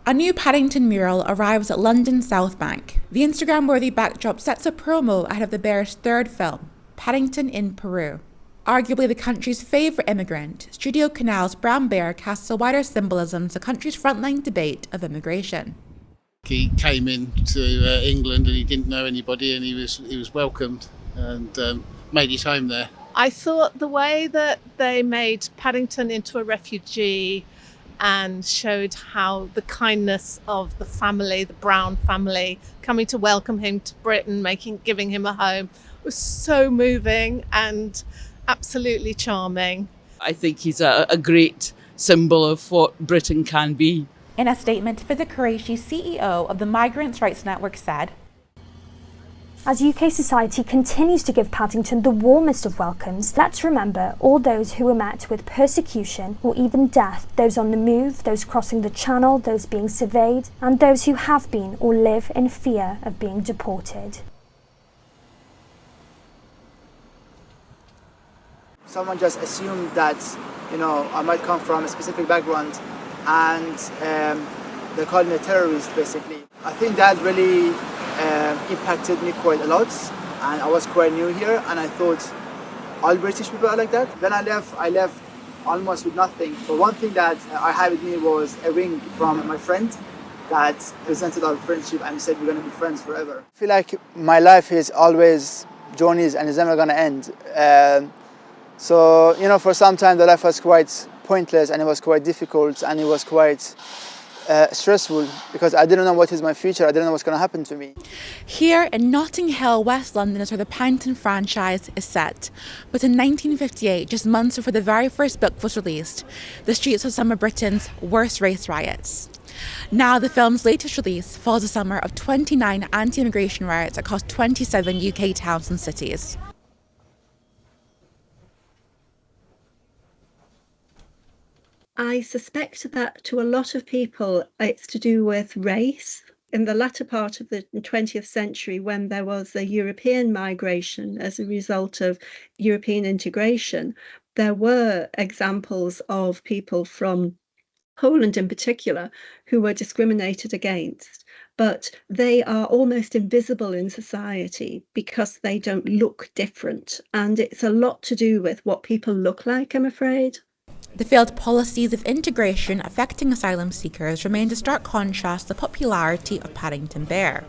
A new Paddington mural arrives at London's South Bank. The Instagram-worthy backdrop sets a promo ahead of the bear's third film, Paddington in Peru. Arguably the country's favourite immigrant, Studio Canal's brown bear casts a wider symbolism to the country's frontline debate of immigration. He came into England and he didn't know anybody, and he was welcomed and made his home there. I thought the way that they made Paddington into a refugee and showed how the kindness of the family, the Brown family, coming to welcome him to Britain, giving him a home, was so moving and absolutely charming. I think he's a great symbol of what Britain can be. In a statement, Fiza Qureshi, CEO of the Migrants' Rights Network, said, "As UK society continues to give Paddington the warmest of welcomes, let's remember all those who were met with persecution or even death, those on the move, those crossing the channel, those being surveyed, and those who have been or live in fear of being deported." Someone just assumed that, I might come from a specific background and they called me a terrorist, basically. I think that really impacted me quite a lot, and I was quite new here, and I thought all British people are like that. When I left almost with nothing, but one thing that I had with me was a ring from my friend that presented our friendship and said we're going to be friends forever. I feel like my life is always journeys and it's never going to end. So, for some time the life was quite pointless and it was quite difficult and it was quite stressful because I didn't know what is my future. I didn't know what's going to happen to me. Here in Notting Hill, West London is where the Paddington franchise is set. But in 1958, just months before the very first book was released, the streets of some of Britain's worst race riots. Now, the film's latest release follows a summer of 29 anti-immigration riots across 27 UK towns and cities. I suspect that to a lot of people it's to do with race. In the latter part of the 20th century, when there was a European migration as a result of European integration, there were examples of people from Poland in particular who were discriminated against, but they are almost invisible in society because they don't look different. And it's a lot to do with what people look like, I'm afraid. The failed policies of integration affecting asylum seekers remained a stark contrast to the popularity of Paddington Bear.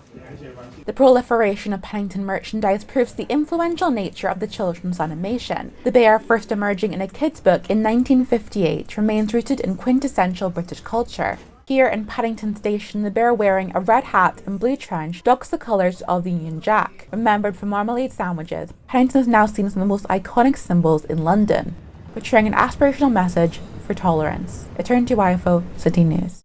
The proliferation of Paddington merchandise proves the influential nature of the children's animation. The bear, first emerging in a kids' book in 1958, remains rooted in quintessential British culture. Here in Paddington Station, the bear wearing a red hat and blue trench docks the colours of the Union Jack. Remembered for marmalade sandwiches, Paddington is now seen as one of the most iconic symbols in London, portraying an aspirational message for tolerance. It turned to IFO City News.